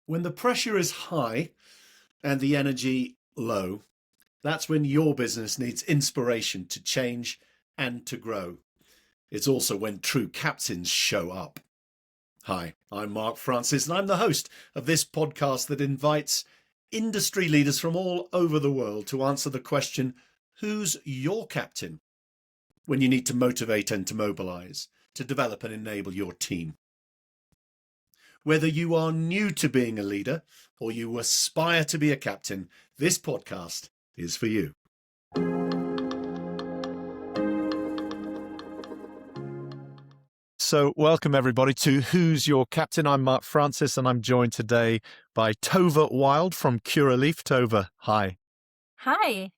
When the pressure is high and the energy low, that's when your business needs inspiration to change and to grow. It's also when true captains show up. Hi, I'm Mark Francis, and I'm the host of this podcast that invites industry leaders from all over the world to answer the question, who's your captain? When you need to motivate and to mobilize, to develop and enable your team. Whether you are new to being a leader or you aspire to be a captain, this podcast is for you. So welcome everybody to Who's Your Captain? I'm Mark Francis and I'm joined today by Tovah Wilde from Curaleaf. Tovah, hi. Hi.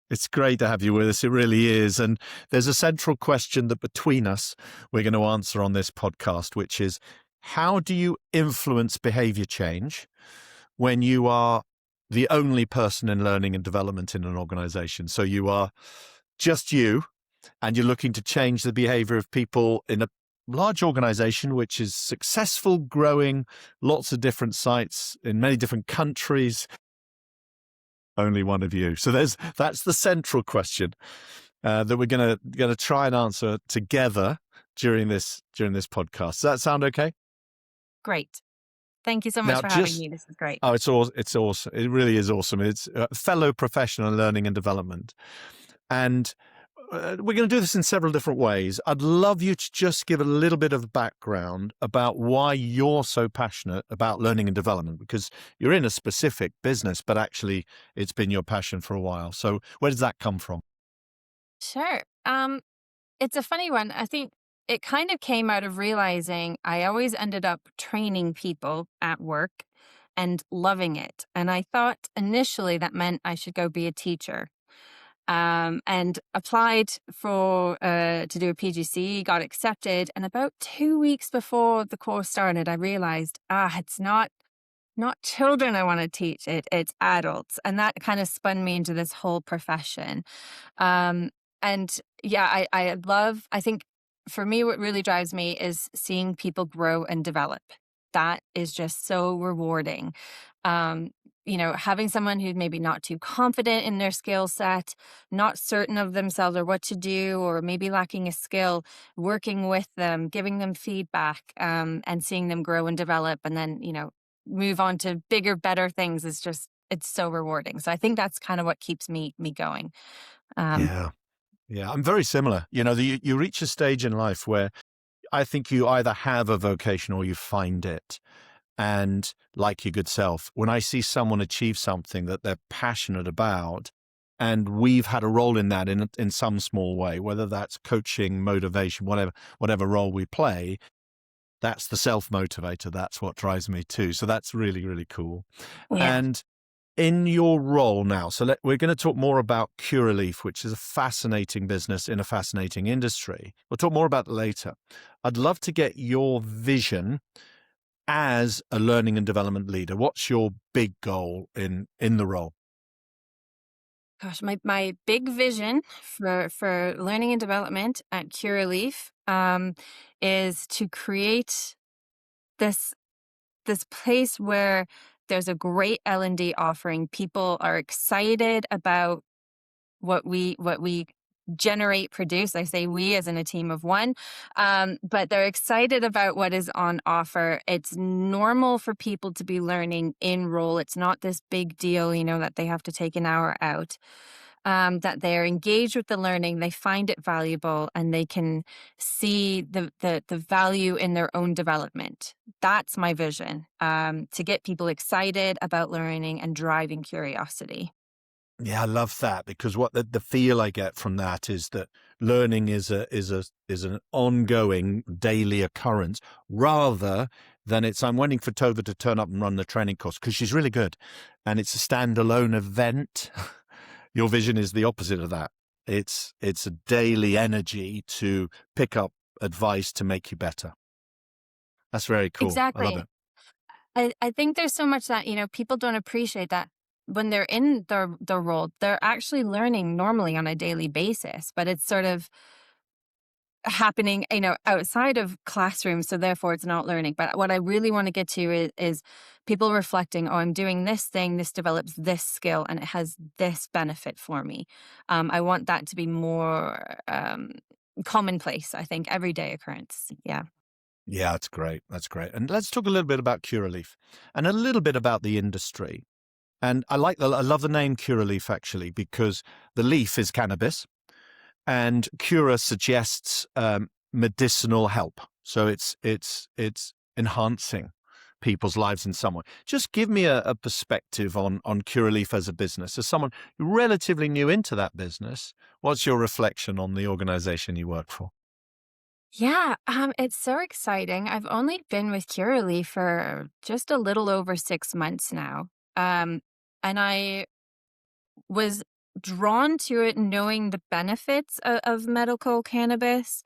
It's great to have you with us. It really is. And there's a central question that between us we're going to answer on this podcast, which is, how do you influence behavior change when you are the only person in learning and development in an organization? So you are just you, and you're looking to change the behavior of people in a large organization, which is successful, growing, lots of different sites in many different countries. Only one of you. So that's the central question that we're going to try and answer together during this podcast. Does that sound okay? Great. Thank you so much for having me. This is great. Oh, it's awesome. It really is awesome. It's fellow professional learning and development. And we're going to do this in several different ways. I'd love you to just give a little bit of background about why you're so passionate about learning and development, because you're in a specific business, but actually it's been your passion for a while. So where does that come from? Sure. It's a funny one. I think it kind of came out of realizing I always ended up training people at work and loving it. And I thought initially that meant I should go be a teacher. And applied for to do a PGC, got accepted. And about 2 weeks before the course started, I realized, it's not children I want to teach, it's adults. And that kind of spun me into this whole profession. And yeah, I think for me, what really drives me is seeing people grow and develop. That is just so rewarding. Having someone who's maybe not too confident in their skill set, not certain of themselves or what to do, or maybe lacking a skill, working with them, giving them feedback, and seeing them grow and develop, and then, move on to bigger, better things is just, it's so rewarding. So I think that's kind of what keeps me going. Yeah, I'm very similar. You reach a stage in life where I think you either have a vocation or you find it. And like your good self, when I see someone achieve something that they're passionate about, and we've had a role in that in some small way, whether that's coaching, motivation, whatever role we play, that's the self-motivator. That's what drives me too. So that's really, really cool. Yeah. And in your role now, so we're going to talk more about Curaleaf, which is a fascinating business in a fascinating industry. We'll talk more about it later. I'd love to get your vision as a learning and development leader. What's your big goal in the role? Gosh, my big vision for learning and development at Curaleaf is to create this place where there's a great L&D offering. People are excited about what we produce. I say we as in a team of one, but they're excited about what is on offer. It's normal for people to be learning in role. It's not this big deal, that they have to take an hour out. That they're engaged with the learning, they find it valuable, and they can see the value in their own development. That's my vision, to get people excited about learning and driving curiosity. Yeah, I love that, because what the feel I get from that is that learning is an ongoing daily occurrence, rather than I'm waiting for Tovah to turn up and run the training course because she's really good, and it's a standalone event. Your vision is the opposite of that. It's a daily energy to pick up advice to make you better. That's very cool. Exactly. I love it. I think there's so much that, people don't appreciate that when they're in their role, they're actually learning normally on a daily basis, but it's sort of happening, outside of classrooms. So therefore it's not learning. But what I really want to get to is people reflecting, oh, I'm doing this thing, this develops this skill, and it has this benefit for me. I want that to be more commonplace, I think, everyday occurrence. Yeah. Yeah, that's great. That's great. And let's talk a little bit about Curaleaf and a little bit about the industry. And I love the name Curaleaf actually, because the leaf is cannabis and cura suggests medicinal help. So it's enhancing people's lives in some way. Just give me a perspective on Curaleaf as a business. As someone relatively new into that business, what's your reflection on the organization you work for? Yeah, it's so exciting. I've only been with Curaleaf for just a little over 6 months now. And I was drawn to it knowing the benefits of medical cannabis.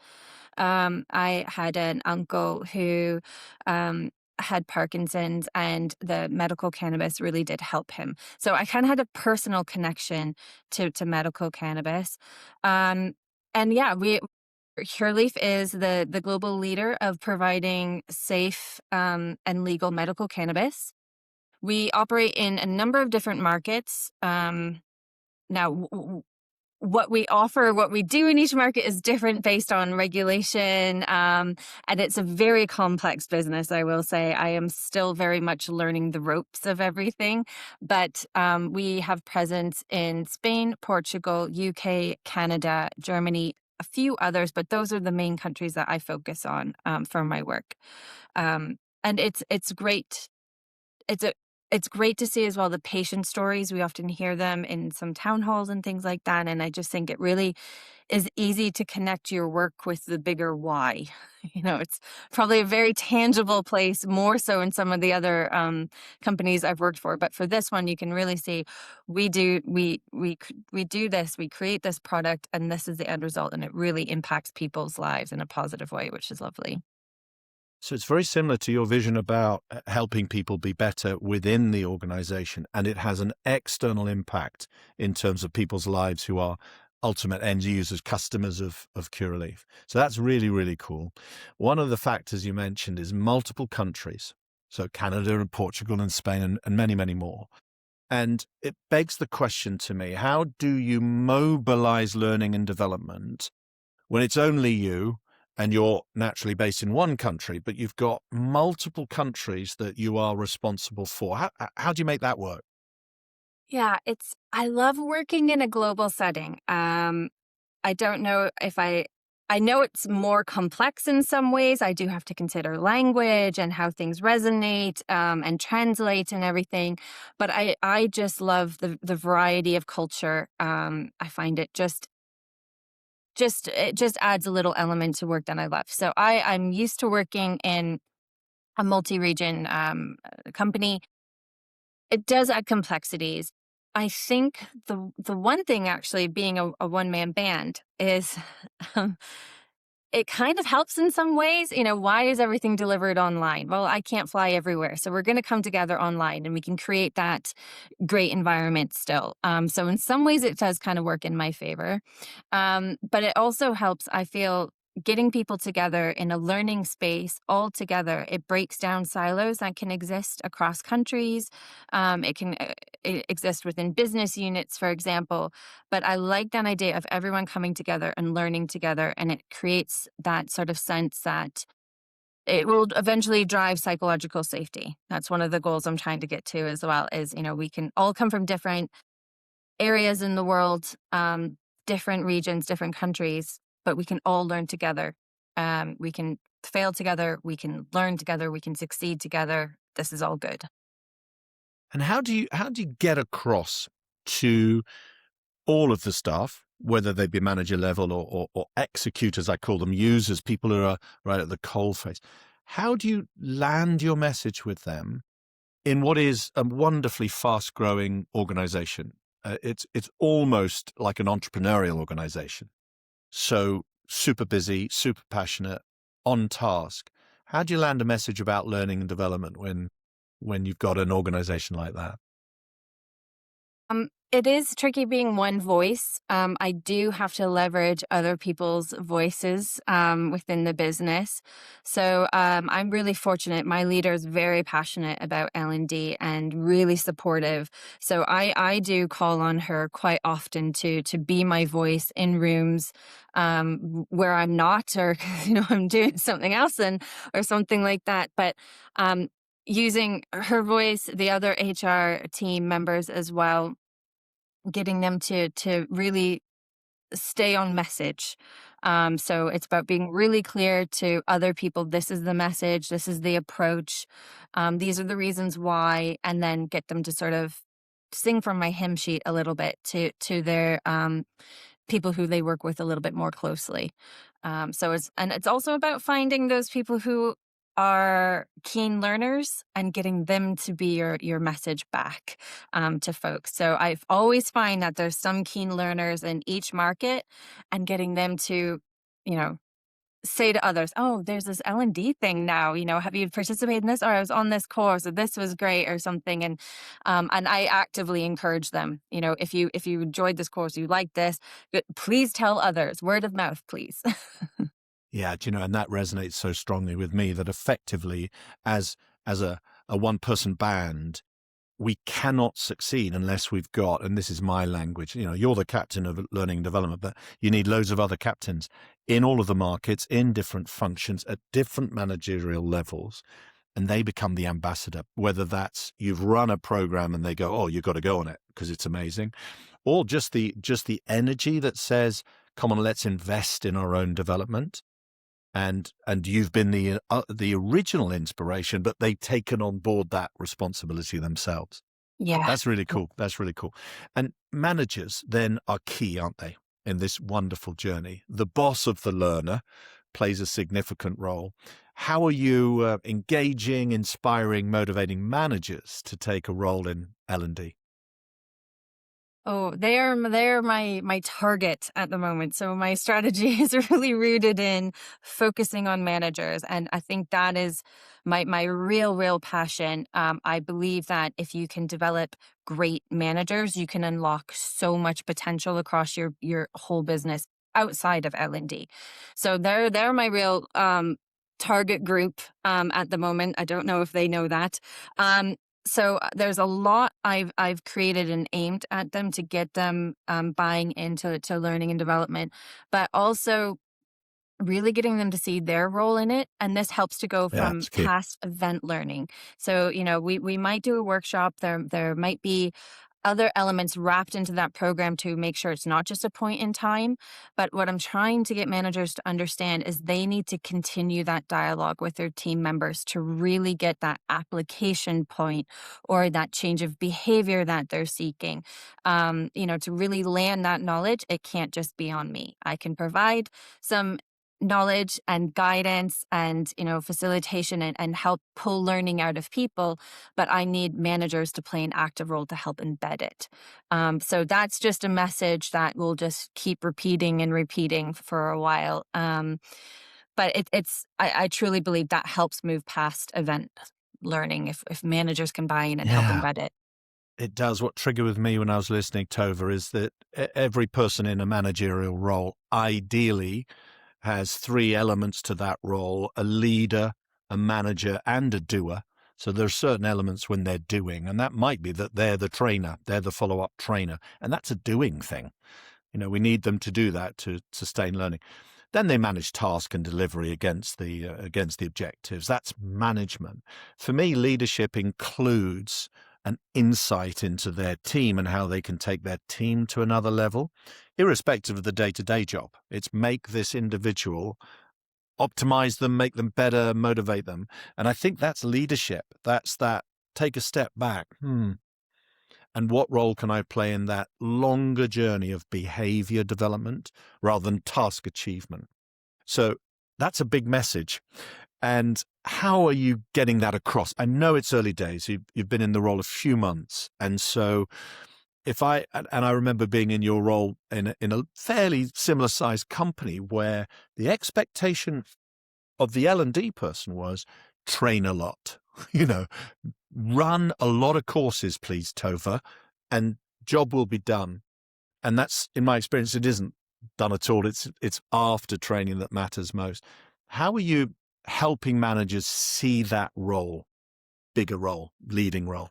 I had an uncle who had Parkinson's, and the medical cannabis really did help him. So I kind of had a personal connection to medical cannabis. And yeah, Cureleaf is the global leader of providing safe and legal medical cannabis. We operate in a number of different markets. Now, what we offer, what we do in each market is different based on regulation. And it's a very complex business, I will say. I am still very much learning the ropes of everything. But we have presence in Spain, Portugal, UK, Canada, Germany, a few others, but those are the main countries that I focus on for my work. And it's great. It's great to see as well the patient stories. We often hear them in some town halls and things like that. And I just think it really is easy to connect your work with the bigger why. It's probably a very tangible place, more so in some of the other companies I've worked for. But for this one, you can really see we do this, we create this product, and this is the end result, and it really impacts people's lives in a positive way, which is lovely. So it's very similar to your vision about helping people be better within the organization, and it has an external impact in terms of people's lives who are ultimate end users, customers of Curaleaf. So that's really, really cool. One of the factors you mentioned is multiple countries. So Canada and Portugal and Spain and many, many more. And it begs the question to me, how do you mobilize learning and development when it's only you and you're naturally based in one country, but you've got multiple countries that you are responsible for? How do you make that work? Yeah, I love working in a global setting. I don't know if I know it's more complex in some ways. I do have to consider language and how things resonate, and translate and everything. But I just love the variety of culture. I find it just adds a little element to work that I love. So I'm used to working in a multi-region company. It does add complexities. I think the one thing, actually, being a one-man band is um, it kind of helps in some ways. Why is everything delivered online? Well, I can't fly everywhere. So we're going to come together online, and we can create that great environment still. So in some ways it does kind of work in my favor. But it also helps, I feel, getting people together in a learning space all together. It breaks down silos that can exist across countries. It can exist within business units, for example. But I like that idea of everyone coming together and learning together. And it creates that sort of sense that it will eventually drive psychological safety. That's one of the goals I'm trying to get to as well, is, we can all come from different areas in the world, different regions, different countries, but we can all learn together. We can fail together. We can learn together. We can succeed together. This is all good. And how do you get across to all of the staff, whether they be manager level or executors, I call them, users, people who are right at the coalface? How do you land your message with them in what is a wonderfully fast-growing organization? It's almost like an entrepreneurial organization. So super busy, super passionate, on task. How do you land a message about learning and development when you've got an organization like that? It is tricky being one voice. I do have to leverage other people's voices within the business. So I'm really fortunate. My leader is very passionate about L&D and really supportive. So I do call on her quite often to be my voice in rooms where I'm not, or I'm doing something else and or something like that. But using her voice, the other HR team members as well, getting them to really stay on message. So it's about being really clear to other people. This is the message. This is the approach. These are the reasons why, and then get them to sort of sing from my hymn sheet a little bit to their people who they work with a little bit more closely. It's also about finding those people who are keen learners and getting them to be your message back to folks. So I've always find that there's some keen learners in each market, and getting them to, you know, say to others, "Oh, there's this L&D thing now. Have you participated in this? Or I was on this course, or this was great, or something." And I actively encourage them. If you enjoyed this course, you like this, please tell others. Word of mouth, please. Yeah, and that resonates so strongly with me that effectively, as a one-person band, we cannot succeed unless we've got, and this is my language, you're the captain of learning and development, but you need loads of other captains in all of the markets, in different functions, at different managerial levels, and they become the ambassador, whether that's you've run a program and they go, "Oh, you've got to go on it because it's amazing," or just the energy that says, "Come on, let's invest in our own development." And you've been the original inspiration, but they've taken on board that responsibility themselves. Yeah. That's really cool. That's really cool. And managers then are key, aren't they, in this wonderful journey? The boss of the learner plays a significant role. How are you engaging, inspiring, motivating managers to take a role in L&D? Oh, they're my target at the moment. So my strategy is really rooted in focusing on managers, and I think that is my real passion. I believe that if you can develop great managers, you can unlock so much potential across your whole business outside of L&D. So they're my real target group at the moment. I don't know if they know that. There's a lot I've created and aimed at them to get them buying into learning and development, but also really getting them to see their role in it. And this helps to go Yeah, from it's key. past event learning. So, we might do a workshop. There might be other elements wrapped into that program to make sure it's not just a point in time. But what I'm trying to get managers to understand is they need to continue that dialogue with their team members to really get that application point or that change of behavior that they're seeking. To really land that knowledge, it can't just be on me. I can provide some knowledge and guidance and facilitation and help pull learning out of people, but I need managers to play an active role to help embed it. So that's just a message that will just keep repeating and repeating for a while. But I truly believe that helps move past event learning if managers can buy in and help Yeah, embed it. it does. What triggered with me when I was listening, Tova, is that every person in a managerial role ideally has three elements to that role: a leader, a manager, and a doer. So there are certain elements when they're doing, and that might be that they're the trainer, they're the follow-up trainer, and that's a doing thing. We need them to do that to sustain learning. Then they manage task and delivery against the objectives. That's management. For me, leadership includes an insight into their team and how they can take their team to another level, irrespective of the day-to-day job. It's make this individual, optimize them, make them better, motivate them. And I think that's leadership. That's that take a step back. And what role can I play in that longer journey of behavior development rather than task achievement? So that's a big message. And how are you getting that across? I know it's early days. You've been in the role a few months. And so I remember being in your role in a fairly similar sized company where the expectation of the L&D person was train a lot, run a lot of courses, please, Tova, and job will be done. And that's, in my experience, it isn't done at all. It's after training that matters most. How are you helping managers see that role, bigger role, leading role?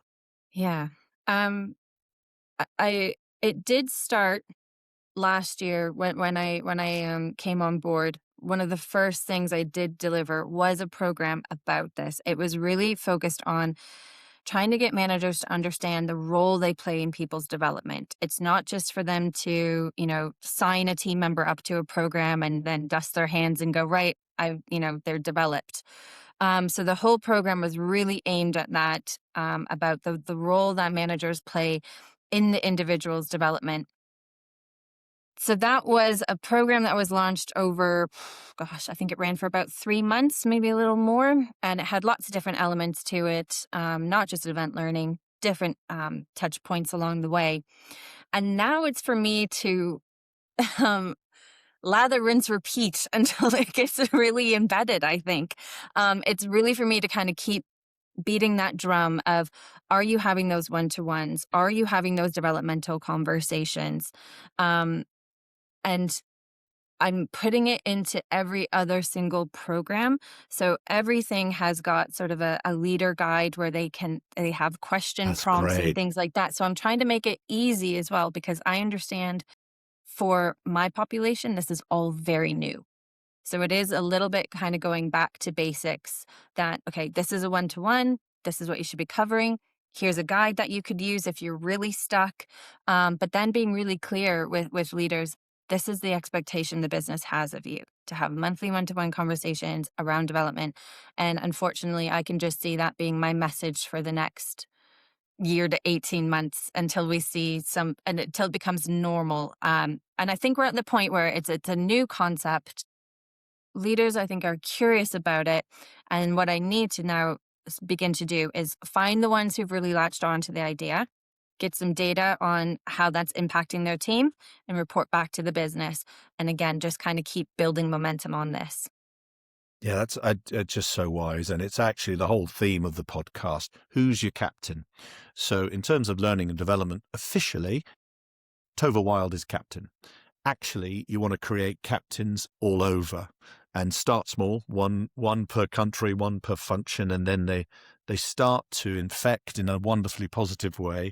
Yeah. Um, it did start last year when I came on board. One of the first things I did deliver was a program about this. It was really focused on trying to get managers to understand the role they play in people's development. It's not just for them to, sign a team member up to a program and then dust their hands and go, right, they're developed. So the whole program was really aimed at that, about the role that managers play in the individual's development. So that was a program that was launched over, gosh, I think it ran for about 3 months, maybe a little more. And it had lots of different elements to it, not just event learning, different touch points along the way. And now it's for me to um, lather, rinse, repeat until it gets really embedded, I think. It's really for me to kind of keep beating that drum of, are you having those one-to-ones? Are you having those developmental conversations? And I'm putting it into every other single program. So everything has got sort of a leader guide where they have question That's prompts and great. things like that. So I'm trying to make it easy as well, because I understand for my population, this is all very new. So it is a little bit kind of going back to basics that, okay, this is a one-to-one. This is what you should be covering. Here's a guide that you could use if you're really stuck. But then being really clear with leaders, this is the expectation the business has of you, to have monthly one-to-one conversations around development. And unfortunately, I can just see that being my message for the next year to 18 months until we see and until it becomes normal. And I think we're at the point where it's a new concept. Leaders, I think, are curious about it. And what I need to now begin to do is find the ones who've really latched on to the idea, get some data on how that's impacting their team, and report back to the business. And again, just kind of keep building momentum on this. Yeah, that's just so wise. And it's actually the whole theme of the podcast. Who's your captain? So in terms of learning and development, officially, Tovah Wilde is captain. Actually, you want to create captains all over and start small, one per country, one per function, and then they start to infect in a wonderfully positive way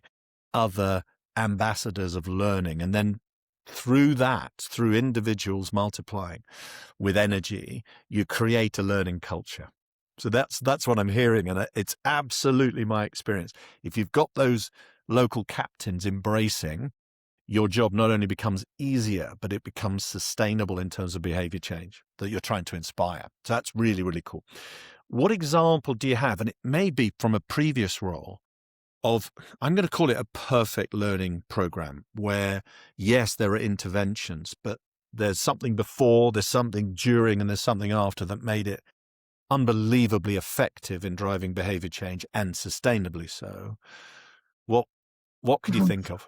other ambassadors of learning. And then through individuals multiplying with energy, you create a learning culture. So that's what I'm hearing, and it's absolutely my experience. If you've got those local captains embracing, your job not only becomes easier, but it becomes sustainable in terms of behavior change that you're trying to inspire. So that's really, really cool. What example do you have? And it may be from a previous role of, I'm going to call it a perfect learning program where, yes, there are interventions, but there's something before, there's something during, and there's something after that made it unbelievably effective in driving behavior change and sustainably so. What could you think of?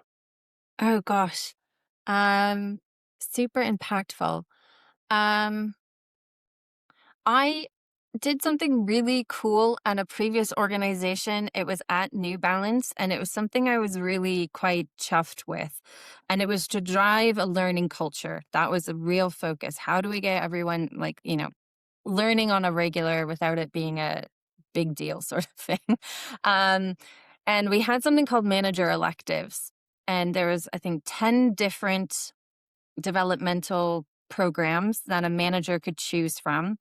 Oh gosh. Um, Super impactful. Um, I did something really cool at a previous organization. It was at New Balance, and it was something I was really quite chuffed with. And it was to drive a learning culture. That was a real focus. How do we get everyone, learning on a regular without it being a big deal sort of thing? Um, and we had something called manager electives. And there was, I think, 10 different developmental programs that a manager could choose from.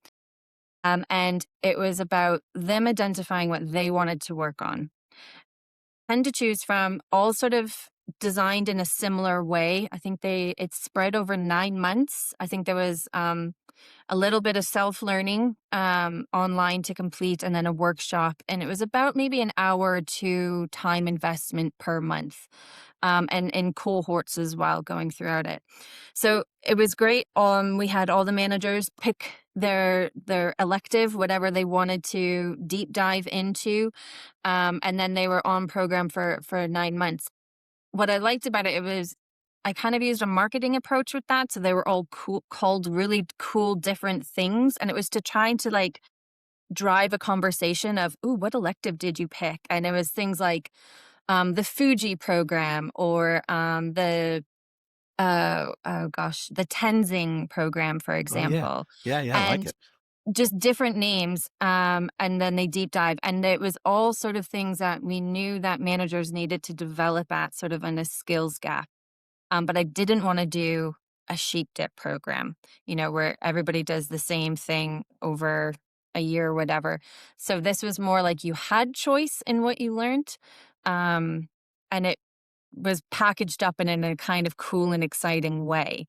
And it was about them identifying what they wanted to work on. And to choose from, all sort of designed in a similar way. I think it's spread over 9 months. I think there was a little bit of self-learning online to complete, and then a workshop. And it was about maybe an hour or two time investment per month, and in cohorts as well going throughout it. So it was great. We had all the managers pick their elective, whatever they wanted to deep dive into, and then they were on program for 9 months. What I liked about it was I kind of used a marketing approach with that. So they were all called really cool different things. And it was to try to drive a conversation of, ooh, what elective did you pick? And it was things like the Fuji program, or oh gosh, the Tenzing program, for Oh, yeah. example. Yeah, yeah, I like And it. just different names, and then they deep dive, and it was all sort of things that we knew that managers needed to develop at, sort of in a skills gap. But I didn't wanna do a sheep dip program, where everybody does the same thing over a year or whatever. So this was more like you had choice in what you learned, and it was packaged up in a kind of cool and exciting way.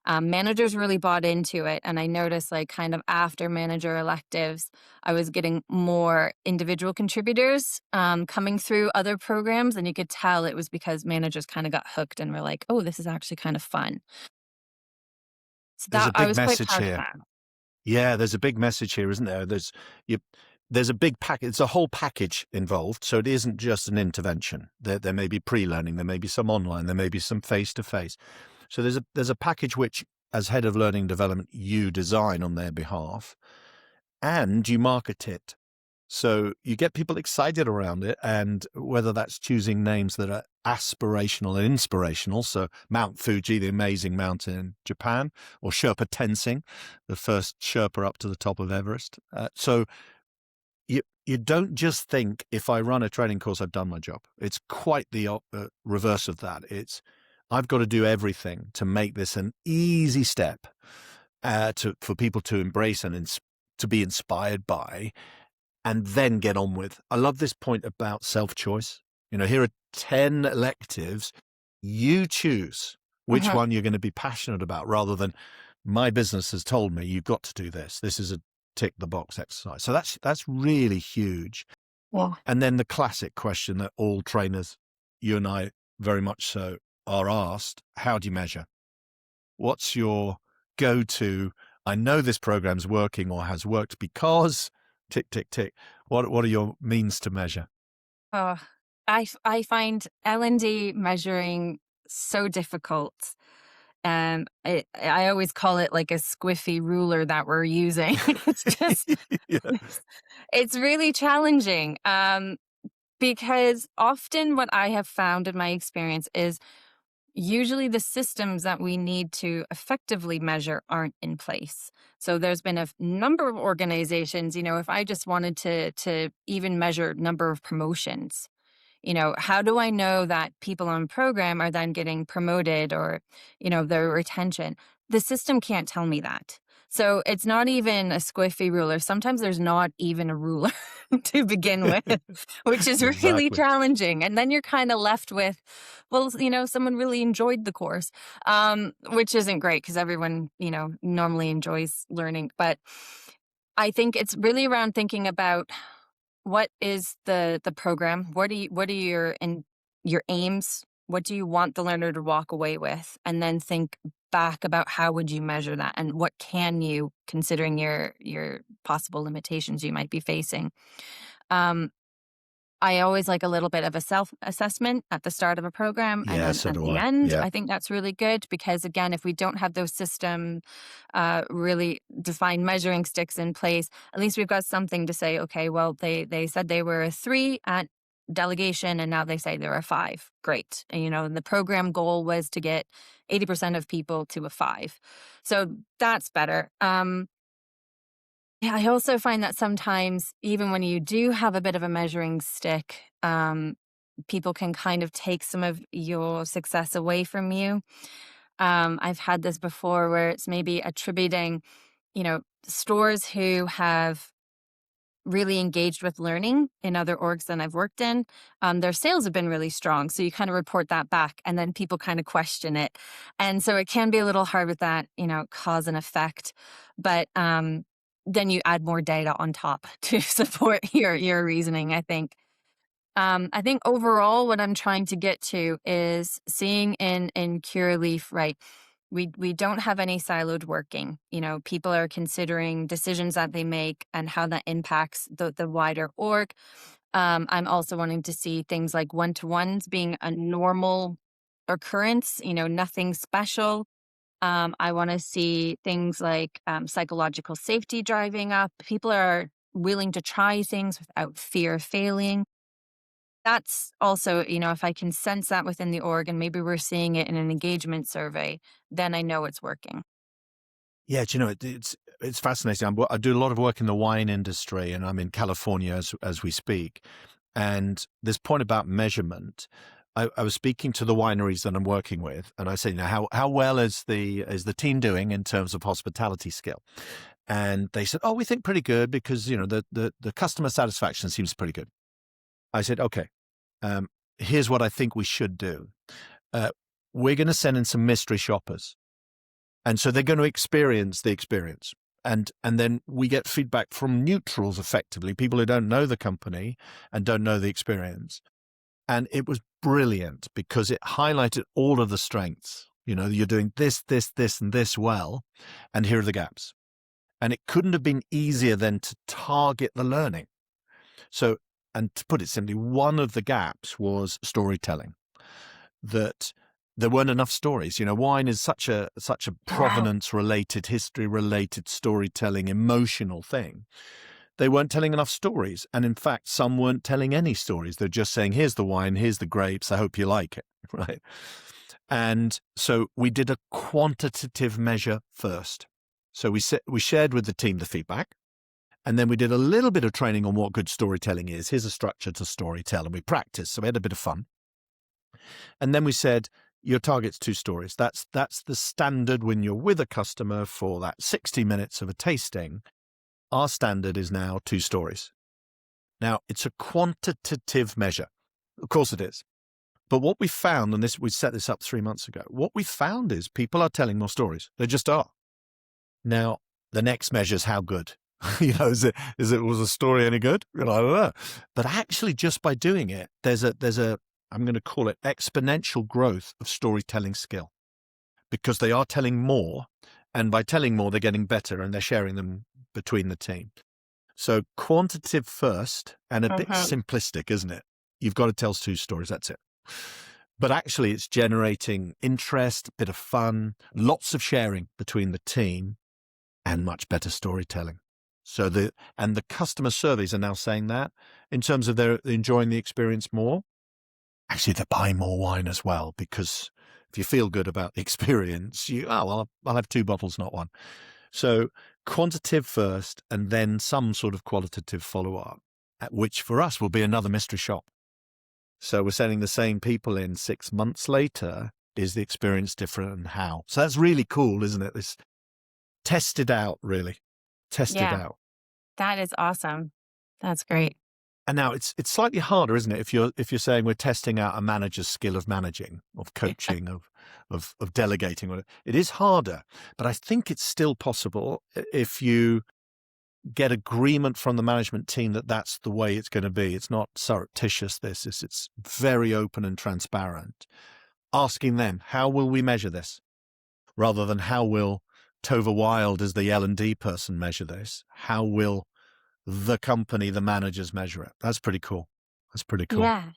Managers really bought into it, and I noticed, like, kind of after manager electives, I was getting more individual contributors coming through other programs, and you could tell it was because managers kind of got hooked and were like, "Oh, this is actually kind of fun." So There's a that I big was quite message proud of here. that. Yeah, there's a big message here, isn't there? You, there's a big pack. It's a whole package involved, so it isn't just an intervention. There may be pre-learning, there may be some online, there may be some face-to-face. So there's a package which, as head of learning development, you design on their behalf, and you market it. So you get people excited around it, and whether that's choosing names that are aspirational and inspirational, so Mount Fuji, the amazing mountain in Japan, or Sherpa Tenzing, the first Sherpa up to the top of Everest. So you don't just think, if I run a training course, I've done my job. It's quite the reverse of that. It's, I've got to do everything to make this an easy step for people to embrace and to be inspired by, and then get on with. I love this point about self-choice. Here are 10 electives. You choose which Mhm. one you're going to be passionate about, rather than, my business has told me you've got to do this. This is a tick the box exercise. So that's really huge. Yeah. And then the classic question that all trainers, you and I very much so, are asked: how do you measure? What's your go-to? I know this program's working or has worked because tick, tick, tick. What are your means to measure? Oh, I find L&D measuring so difficult. I always call it like a squiffy ruler that we're using. It's just Yeah. it's really challenging, because often what I have found in my experience is usually the systems that we need to effectively measure aren't in place. So there's been a number of organizations, if I just wanted to even measure number of promotions, how do I know that people on program are then getting promoted, or, their retention? The system can't tell me that. So it's not even a squiffy ruler. Sometimes there's not even a ruler to begin with, which is really Exactly. challenging. And then you're kind of left with, well, someone really enjoyed the course, which isn't great because everyone, normally enjoys learning. But I think it's really around thinking about what is the program? What are your aims? What do you want the learner to walk away with? And then think back about how would you measure that, and what can you, considering your possible limitations you might be facing. Um, I always like a little bit of a self-assessment at the start of a program and Yeah, then so at do the I. end. Yeah. I think that's really good because, again, if we don't have those system, really defined measuring sticks in place, at least we've got something to say, okay, well, they said they were a 3 at delegation and now they say they're a 5. Great. And, the program goal was to get 80% of people to a 5. So that's better. Yeah, I also find that sometimes, even when you do have a bit of a measuring stick, people can kind of take some of your success away from you. I've had this before where it's maybe attributing, stores who have really engaged with learning in other orgs than I've worked in. Their sales have been really strong. So you kind of report that back and then people kind of question it. And so it can be a little hard with that, cause and effect. But then you add more data on top to support your reasoning, I think. I think overall, what I'm trying to get to is seeing in Curaleaf, right? We don't have any siloed working. People are considering decisions that they make and how that impacts the wider org. I'm also wanting to see things like one-to-ones being a normal occurrence. Nothing special. I want to see things like psychological safety driving up. People are willing to try things without fear of failing. That's also, if I can sense that within the org and maybe we're seeing it in an engagement survey, then I know it's working. Yeah, do you know, it's fascinating. I do a lot of work in the wine industry, and I'm in California as we speak. And this point about measurement, I was speaking to the wineries that I'm working with, and I said, how well is the team doing in terms of hospitality skill? And they said, oh, we think pretty good because the customer satisfaction seems pretty good. I said, okay, um, here's what I think we should do. Uh, we're going to send in some mystery shoppers. And so they're going to experience the experience. And then we get feedback from neutrals, effectively, people who don't know the company and don't know the experience. And it was brilliant because it highlighted all of the strengths. You're doing this, this, this, and this well, and here are the gaps. And it couldn't have been easier than to target the learning. So, and to put it simply, one of the gaps was storytelling. That there weren't enough stories. Wine is such a Yeah. provenance related, history related, storytelling, emotional thing. They weren't telling enough stories. And in fact, some weren't telling any stories. They're just saying, here's the wine, here's the grapes, I hope you like it. Right. And so we did a quantitative measure first. So we shared with the team the feedback. And then we did a little bit of training on what good storytelling is. Here's a structure to storytell. And we practiced. So we had a bit of fun. And then we said, your target's 2 stories. That's the standard when you're with a customer for that 60 minutes of a tasting. Our standard is now 2 stories. Now, it's a quantitative measure. Of course it is. But what we found, and we set this up 3 months ago, what we found is people are telling more stories. They just are. Now, the next measure is how good. Was a story any good? I don't know. But actually, just by doing it, there's a I'm going to call it exponential growth of storytelling skill, because they are telling more, and by telling more, they're getting better and they're sharing them between the team. So quantitative first, and a bit Mhm. simplistic, isn't it? You've got to tell 2 stories. That's it. But actually, it's generating interest, a bit of fun, lots of sharing between the team, and much better storytelling. So the customer surveys are now saying that in terms of they're enjoying the experience more. Actually, they're buying more wine as well, because if you feel good about the experience, I'll have 2 bottles, not 1. So quantitative first, and then some sort of qualitative follow-up, which for us will be another mystery shop. So we're sending the same people in 6 months later. Is the experience different, and how? So that's really cool, isn't it? This test it out, really. Test it Yeah, out. that is awesome. That's great. And now it's slightly harder, isn't it? If you're saying we're testing out a manager's skill of managing, of coaching, of delegating, it is harder. But I think it's still possible if you get agreement from the management team that that's the way it's going to be. It's not surreptitious. It's very open and transparent. Asking them, how will we measure this, rather than how will Tovah Wilde as the L&D person measure this? How will the company, the managers measure it? That's pretty cool. That's pretty cool. Yeah.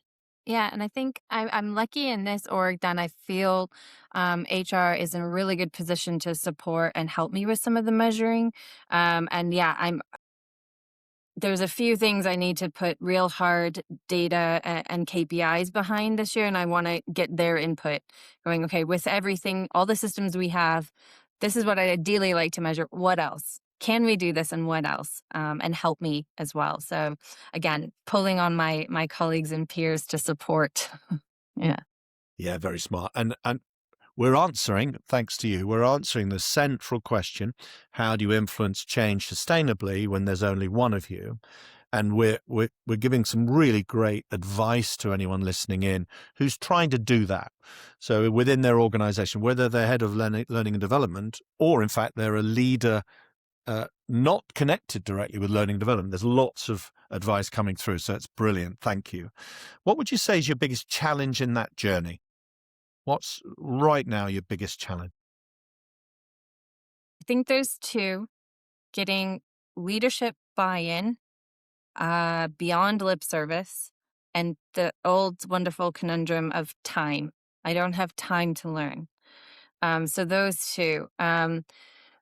Yeah, and I think I'm lucky in this org that I feel HR is in a really good position to support and help me with some of the measuring. And yeah, there's a few things I need to put real hard data and KPIs behind this year, and I want to get their input. Going, okay, with everything, all the systems we have, this is what I'd ideally like to measure. What else? Can we do this, and what else? And help me as well. So again, pulling on my colleagues and peers to support. Yeah. Yeah, very smart. And we're answering, thanks to you, we're answering the central question: how do you influence change sustainably when there's only one of you? And we're giving some really great advice to anyone listening in who's trying to do that. So within their organization, whether they're head of learning and development, or in fact they're a leader not connected directly with learning and development, there's lots of advice coming through. So it's brilliant. Thank you. What would you say is your biggest challenge in that journey? What's right now your biggest challenge? I think there's two: getting leadership buy-in beyond lip service, and the old wonderful conundrum of time. I don't have time to learn. So those two.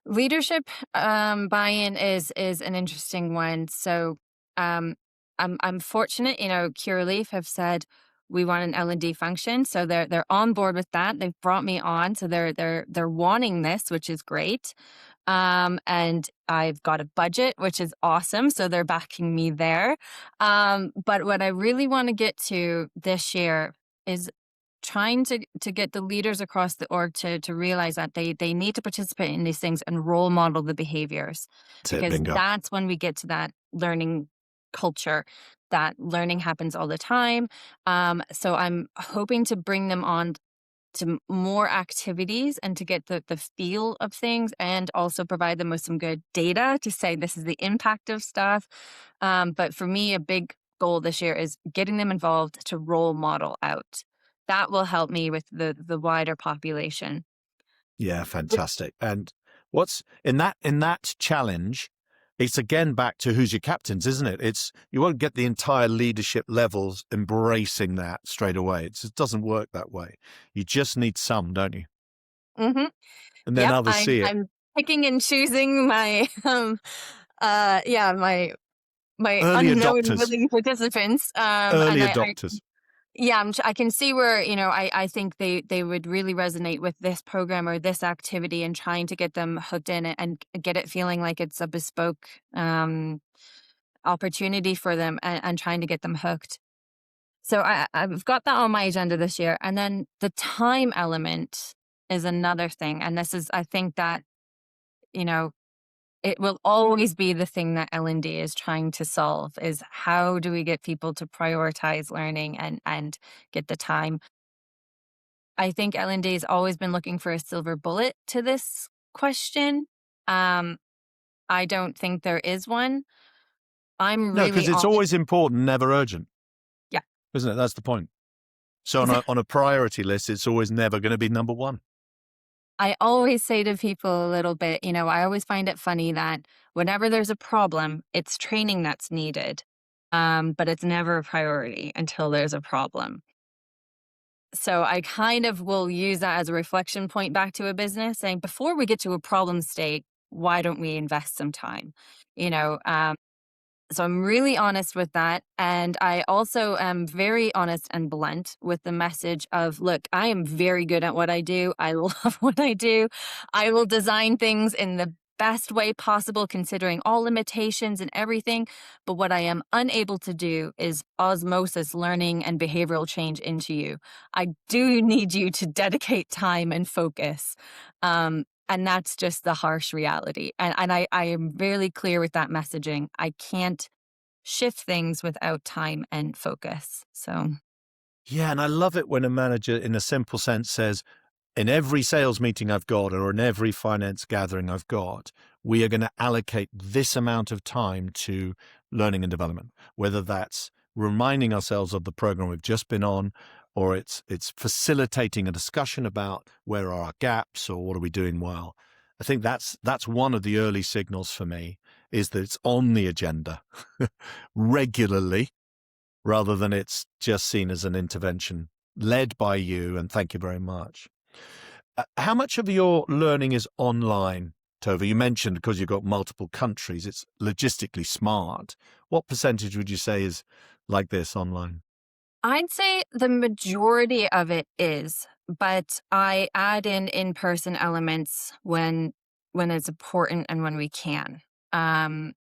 Leadership buy-in is an interesting one. So I'm fortunate, Curaleaf have said we want an L&D function, so they're on board with that. They've brought me on, so they're wanting this, which is great. And I've got a budget, which is awesome, so they're backing me there. But what I really want to get to this year is trying to get the leaders across the org to realize that they need to participate in these things and role model the behaviors, That's it, because bingo. that's when we get to that learning culture. That learning happens all the time. So I'm hoping to bring them on to more activities and to get the feel of things, and also provide them with some good data to say this is the impact of stuff. But for me, a big goal this year is getting them involved to role model out. That will help me with the wider population. Yeah, fantastic. And what's in that challenge, it's again back to who's your captains, isn't it? It's you won't get the entire leadership levels embracing that straight away. It doesn't work that way. You just need some, don't you? Hmm. And then Yep, others I'm see it. I'm picking and choosing my yeah, my Early unknown adopters. willing participants. And Early I adopters. Yeah, I can see where, I think they would really resonate with this program or this activity, and trying to get them hooked in it and get it feeling like it's a bespoke opportunity for them, and trying to get them hooked. So I've got that on my agenda this year. And then the time element is another thing. And this is, I think that, you know, it will always be the thing that L&D is trying to solve, is how do we get people to prioritize learning and get the time. I think L&D has always been looking for a silver bullet to this question. Um, I don't think there is one. I'm No, because really it's on. always important, never urgent, Yeah, isn't it? That's the point. So on a exactly. on a priority list, it's always never going to be number one. I always say to people a little bit, I always find it funny that whenever there's a problem, it's training that's needed. But it's never a priority until there's a problem. So I kind of will use that as a reflection point back to a business, saying before we get to a problem state, why don't we invest some time? You know, so I'm really honest with that. And I also am very honest and blunt with the message of, look, I am very good at what I do. I love what I do. I will design things in the best way possible, considering all limitations and everything. But what I am unable to do is osmosis learning and behavioral change into you. I do need you to dedicate time and focus. And that's just the harsh reality. And I am really clear with that messaging. I can't shift things without time and focus. So, Yeah, and I love it when a manager, in a simple sense, says, in every sales meeting I've got or in every finance gathering I've got, we are going to allocate this amount of time to learning and development, whether that's reminding ourselves of the program we've just been on, or it's facilitating a discussion about where are our gaps or what are we doing well. I think that's one of the early signals for me, is that it's on the agenda regularly, rather than it's just seen as an intervention led by you, and thank you very much. How much of your learning is online, Tova? You mentioned because you've got multiple countries, it's logistically smart. What percentage would you say is like this online? I'd say the majority of it is, but I add in-person elements when it's important and when we can. Um,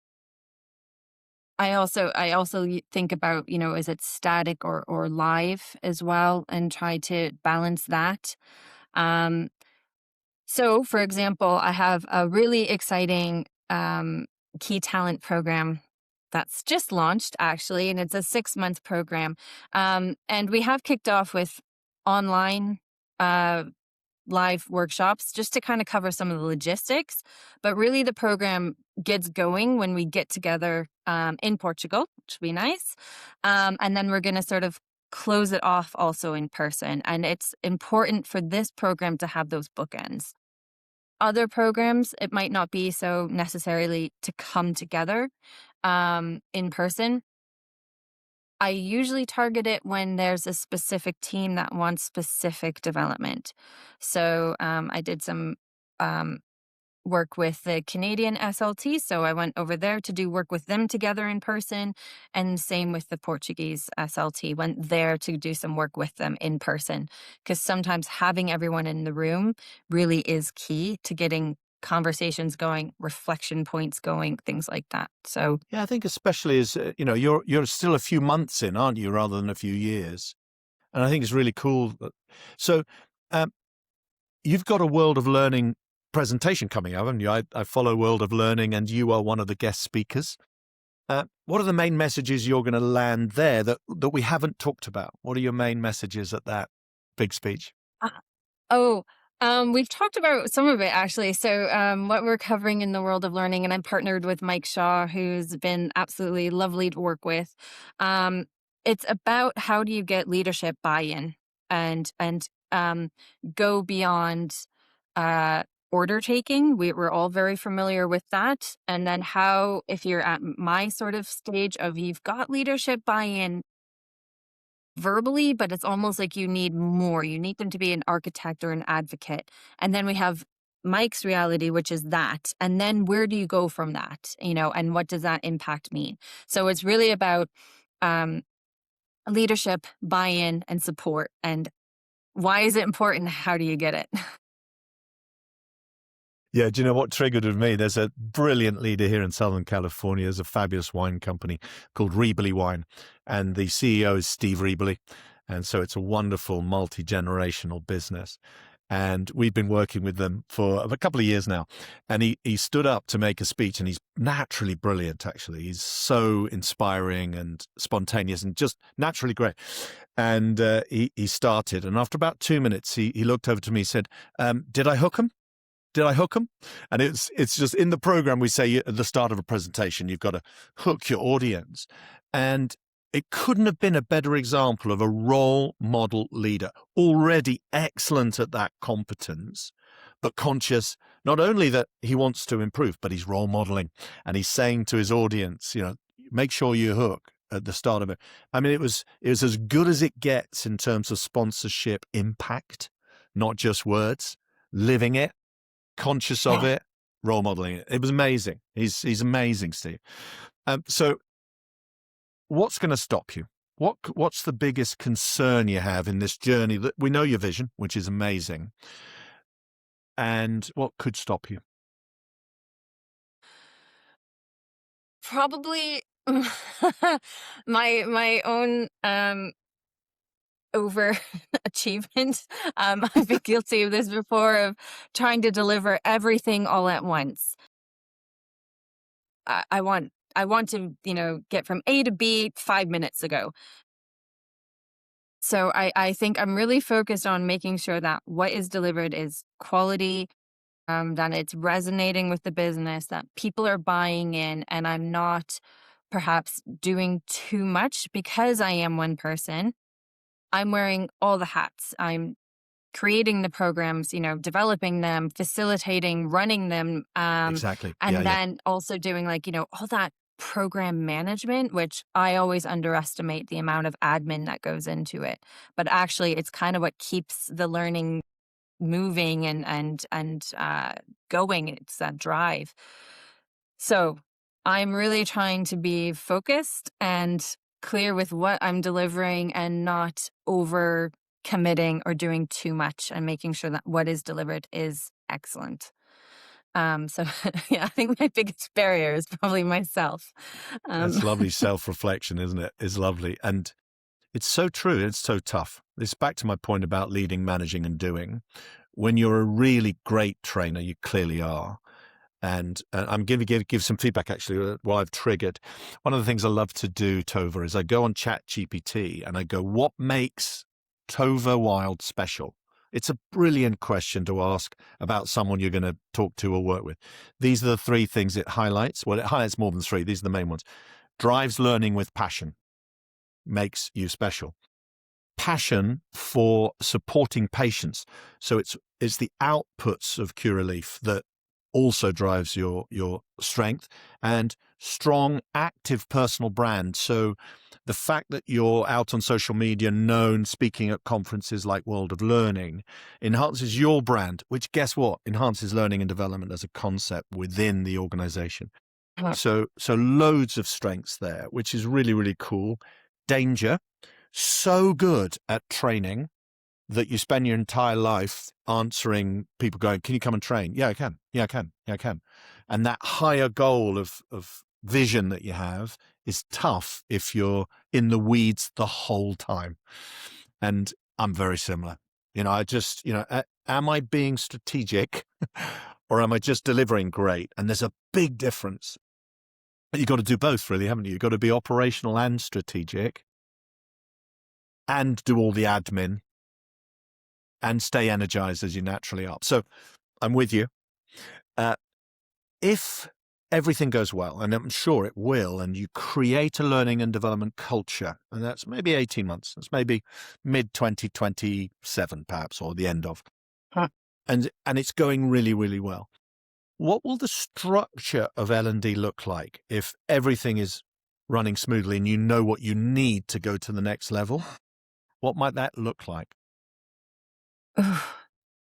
I also think about, is it static or live as well, and try to balance that. Um, So, for example, I have a really exciting key talent program that's just launched, actually, and it's a 6-month program. And we have kicked off with online uh, live workshops just to kind of cover some of the logistics. But really, the program gets going when we get together in Portugal, which would be nice. And then we're going to sort of close it off also in person. And it's important for this program to have those bookends. Other programs, it might not be so necessarily to come together in person. I usually target it when there's a specific team that wants specific development. So I did some work with the Canadian SLT. So I went over there to do work with them together in person. And same with the Portuguese SLT, went there to do some work with them in person. Because sometimes having everyone in the room really is key to getting conversations going, reflection points going, things like that. So Yeah, I think especially as you're still a few months in, aren't you, rather than a few years. And I think it's really cool. So, um, you've got a World of Learning presentation coming up, haven't you? I follow World of Learning, and you are one of the guest speakers. What are the main messages you're going to land there that we haven't talked about? What are your main messages at that big speech? Oh, we've talked about some of it actually. So, what we're covering in the world of learning, and I'm partnered with Mike Shaw, who's been absolutely lovely to work with. Um, it's about how do you get leadership buy-in and go beyond uh, order taking. We're all very familiar with that. And then how, if you're at my sort of stage of you've got leadership buy-in verbally, but it's almost like you need more. You need them to be an architect or an advocate. And then we have Mike's reality, which is that. And then where do you go from that? And what does that impact mean? So it's really about um, leadership, buy in, and support. And why is it important? How do you get it? Yeah, do you know what triggered with me? There's a brilliant leader here in Southern California. There's a fabulous wine company called Riebele Wine, and the CEO is Steve Riebele. And so it's a wonderful multi-generational business. And we've been working with them for a couple of years now. And he stood up to make a speech, and he's naturally brilliant, actually. He's so inspiring and spontaneous and just naturally great. And he started. And after about 2 minutes, he looked over to me and said, did I hook him? Did I hook them? And it's just in the program, we say at the start of a presentation, you've got to hook your audience. And it couldn't have been a better example of a role model leader, already excellent at that competence, but conscious not only that he wants to improve, but he's role modeling. And he's saying to his audience, make sure you hook at the start of it. I mean, it was as good as it gets in terms of sponsorship impact, not just words, living it, conscious of it, role modeling it. It was amazing. He's amazing, Steve. So what's going to stop you? What's the biggest concern you have in this journey? That we know your vision, which is amazing. And what could stop you? Probably my own overachievement. I've been guilty of this before, of trying to deliver everything all at once. I want to, get from A to B 5 minutes ago. So I think I'm really focused on making sure that what is delivered is quality, that it's resonating with the business, that people are buying in, and I'm not perhaps doing too much because I am one person. I'm wearing all the hats. I'm creating the programs, developing them, facilitating, running them, Exactly. and Yeah. then also doing all that program management, which I always underestimate the amount of admin that goes into it. But actually, it's kind of what keeps the learning moving and going. It's that drive. So I'm really trying to be focused and clear with what I'm delivering and not over committing or doing too much, and making sure that what is delivered is excellent. So yeah, I think my biggest barrier is probably myself. That's Um, lovely self-reflection, isn't it? It's lovely. And it's so true. It's so tough. It's back to my point about leading, managing, and doing. When you're a really great trainer, you clearly are. And I'm going to give some feedback, actually, while I've triggered. One of the things I love to do, Tovah, is I go on ChatGPT and I go, what makes Tovah Wilde special? It's a brilliant question to ask about someone you're going to talk to or work with. These are the three things it highlights. Well, it highlights more than three. These are the main ones. Drives learning with passion, makes you special. Passion for supporting patients. So it's the outputs of Curaleaf that also drives your strength, and strong, active personal brand. So the fact that you're out on social media, known, speaking at conferences like World of Learning, enhances your brand, which, guess what, enhances learning and development as a concept within the organization. Uh, So loads of strengths there, which is really, really cool. Danger, so good at training that you spend your entire life answering people going, can you come and train? Yeah, I can. Yeah, I can. Yeah, I can. And that higher goal of vision that you have is tough if you're in the weeds the whole time. And I'm very similar. I just, am I being strategic or am I just delivering great? And there's a big difference. You've got to do both, really, haven't you? You've got to be operational and strategic and do all the admin and stay energized as you naturally are. So I'm with you. If everything goes well, and I'm sure it will, and you create a learning and development culture, and that's maybe 18 months, that's maybe mid-2027 perhaps, or the end of, Huh. and it's going really, really well. What will the structure of L&D look like if everything is running smoothly and you know what you need to go to the next level? What might that look like?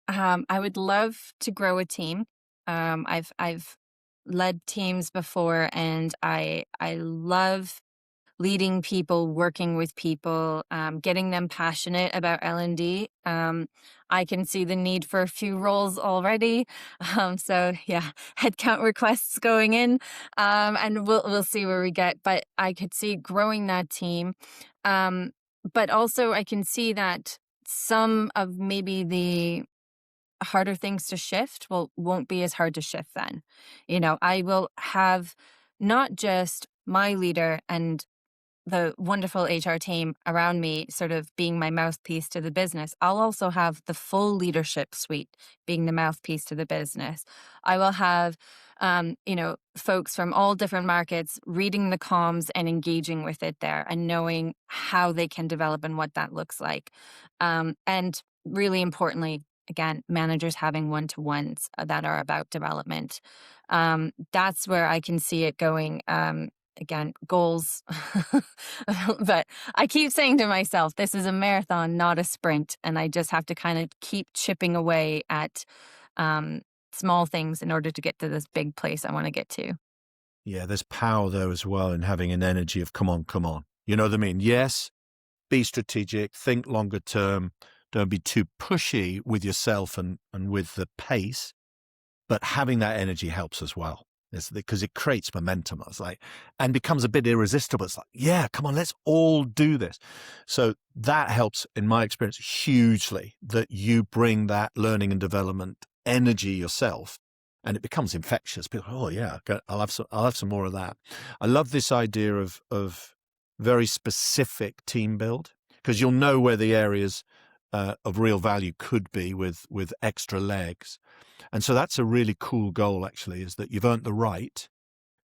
I would love to grow a team. I've led teams before, and I love leading people, working with people, getting them passionate about L&D. I can see the need for a few roles already. So yeah, headcount requests going in, and we'll see where we get. But I could see growing that team. But also I can see that some of maybe the harder things to shift won't be as hard to shift then. I will have not just my leader and the wonderful HR team around me sort of being my mouthpiece to the business. I'll also have the full leadership suite being the mouthpiece to the business. I will have, folks from all different markets reading the comms and engaging with it there and knowing how they can develop and what that looks like. And really importantly, again, managers having one-to-ones that are about development. That's where I can see it going. Again, goals. But I keep saying to myself, this is a marathon, not a sprint. And I just have to kind of keep chipping away at small things in order to get to this big place I want to get to. Yeah, there's power though as well in having an energy of come on, come on. You know what I mean? Yes, be strategic, think longer term, don't be too pushy with yourself and with the pace, but having that energy helps as well. Because it creates momentum. It's like, and becomes a bit irresistible. It's like, yeah, come on, let's all do this. So that helps, in my experience, hugely, that you bring that learning and development energy yourself, and it becomes infectious. People, oh yeah, I'll have some more of that. I love this idea of very specific team build, because you'll know where the areas of real value could be with extra legs. And so that's a really cool goal, actually, is that you've earned the right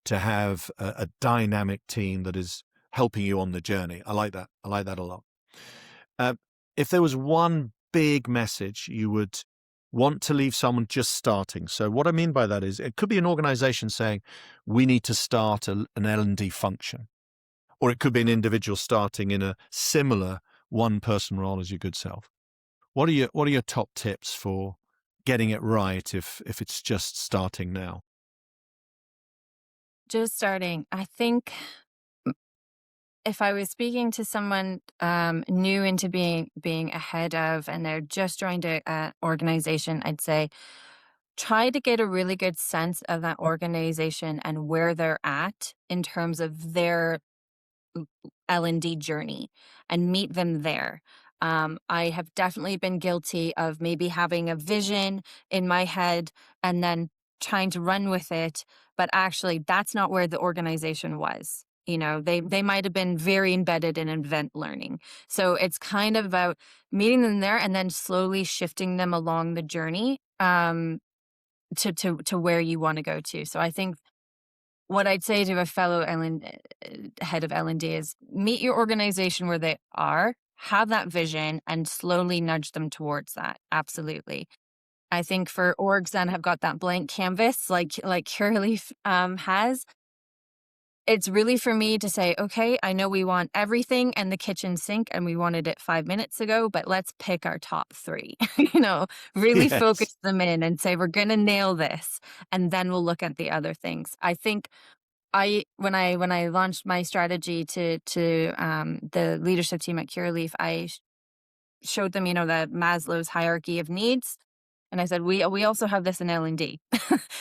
to have a dynamic team that is helping you on the journey. I like that. I like that a lot. If there was one big message you would want to leave someone just starting. So what I mean by that is it could be an organization saying, we need to start an L&D function. Or it could be an individual starting in a similar one-person role as your good self. What are your top tips for getting it right if it's just starting now? Just starting. I think if I was speaking to someone new into being ahead of, and they're just joined a organization, I'd say try to get a really good sense of that organization and where they're at in terms of their L&D journey, and meet them there. I have definitely been guilty of maybe having a vision in my head and then trying to run with it, but actually that's not where the organization was. They might have been very embedded in event learning. So it's kind of about meeting them there and then slowly shifting them along the journey to where you want to go to. So I think what I'd say to a fellow head of L&D is meet your organization where they are, have that vision, and slowly nudge them towards that. Absolutely. I think for orgs that have got that blank canvas, like Curaleaf has, it's really for me to say, okay, I know we want everything and the kitchen sink and we wanted it 5 minutes ago, but let's pick our top three, really Yes. focus them in and say, we're going to nail this. And then we'll look at the other things. I think when I launched my strategy to the leadership team at Curaleaf, I showed them, the Maslow's hierarchy of needs. And I said, we also have this in L&D.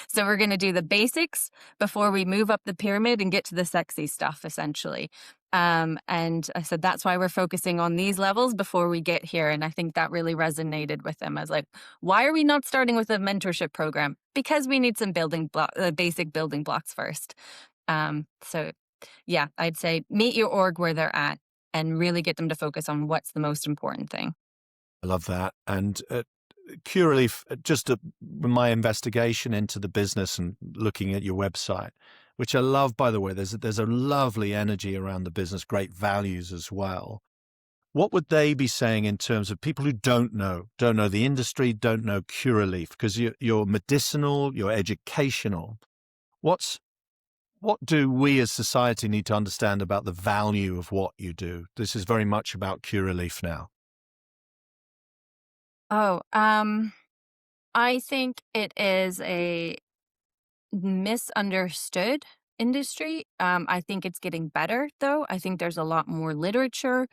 So we're going to do the basics before we move up the pyramid and get to the sexy stuff, essentially. And I said, that's why we're focusing on these levels before we get here. And I think that really resonated with them. I was like, why are we not starting with a mentorship program? Because we need some basic building blocks first. So yeah, I'd say meet your org where they're at and really get them to focus on what's the most important thing. I love that. And Curaleaf, just my investigation into the business and looking at your website, which I love, by the way, there's a lovely energy around the business, great values as well. What would they be saying in terms of people who don't know the industry, don't know Curaleaf? Because you're medicinal, you're educational. What do we as society need to understand about the value of what you do? This is very much about Curaleaf now. Oh, I think it is a misunderstood industry. I think it's getting better, though. I think there's a lot more literature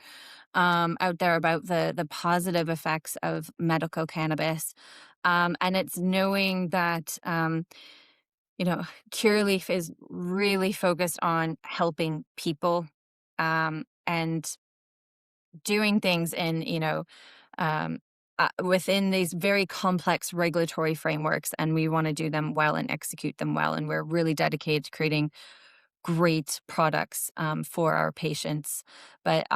out there about the positive effects of medical cannabis. And it's knowing that, Cureleaf is really focused on helping people and doing things in, um, within these very complex regulatory frameworks, and we want to do them well and execute them well. And we're really dedicated to creating great products for our patients. But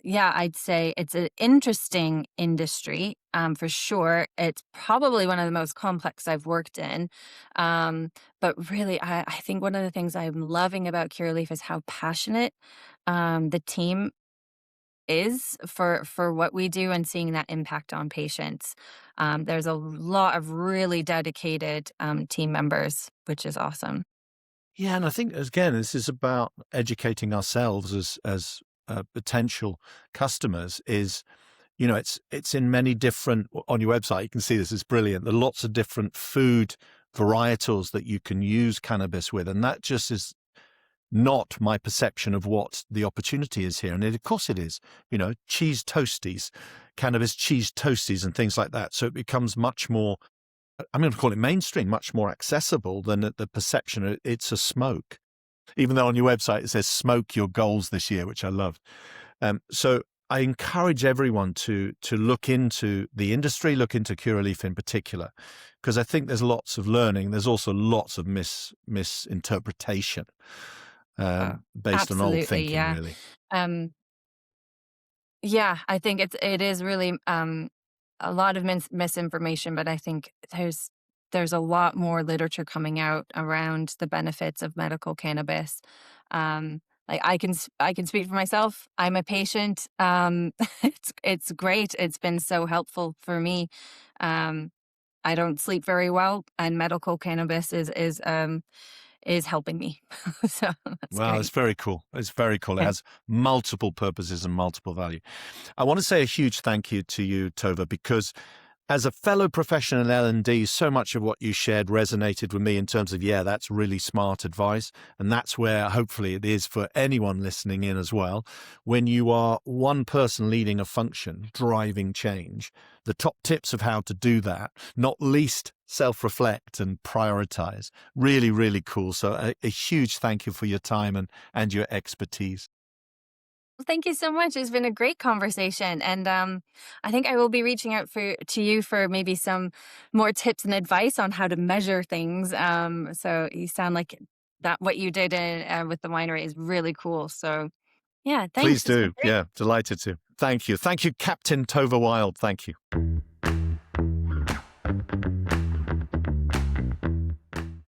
yeah, I'd say it's an interesting industry for sure. It's probably one of the most complex I've worked in. But really, I think one of the things I'm loving about Curaleaf is how passionate the team is for what we do and seeing that impact on patients. There's a lot of really dedicated team members, which is awesome. Yeah, and I think again, this is about educating ourselves as potential customers. It's in many different on your website. You can see this is brilliant. There are lots of different food varietals that you can use cannabis with, and that just is not my perception of what the opportunity is here. And of course it is, cheese toasties, cannabis cheese toasties and things like that. So it becomes much more, I'm going to call it mainstream, much more accessible than the perception it's a smoke. Even though on your website it says smoke your goals this year, which I loved. So I encourage everyone to look into the industry, look into Curaleaf in particular, because I think there's lots of learning. There's also lots of misinterpretation. Based on old Absolutely, thinking, yeah. really. Um, yeah, I think it is really a lot of misinformation, but I think there's a lot more literature coming out around the benefits of medical cannabis. Like I can speak for myself. I'm a patient. It's great. It's been so helpful for me. Um, I don't sleep very well, and medical cannabis is helping me. So that's Well, it's great. very cool. It's very cool. It Yeah. has multiple purposes and multiple value. I want to say a huge thank you to you, Tovah, because as a fellow professional in L&D, so much of what you shared resonated with me in terms of, yeah, that's really smart advice. And that's where hopefully it is for anyone listening in as well. When you are one person leading a function, driving change, the top tips of how to do that, not least self-reflect and prioritize. Really, really cool. So a huge thank you for your time and your expertise. Well, thank you so much. It's been a great conversation, and I think I will be reaching out to you for maybe some more tips and advice on how to measure things. So you sound like that what you did with the winery is really cool. So yeah, Please thanks. It's been do. great. Yeah, delighted to. Thank you. Thank you, Captain Tovah Wilde. Thank you.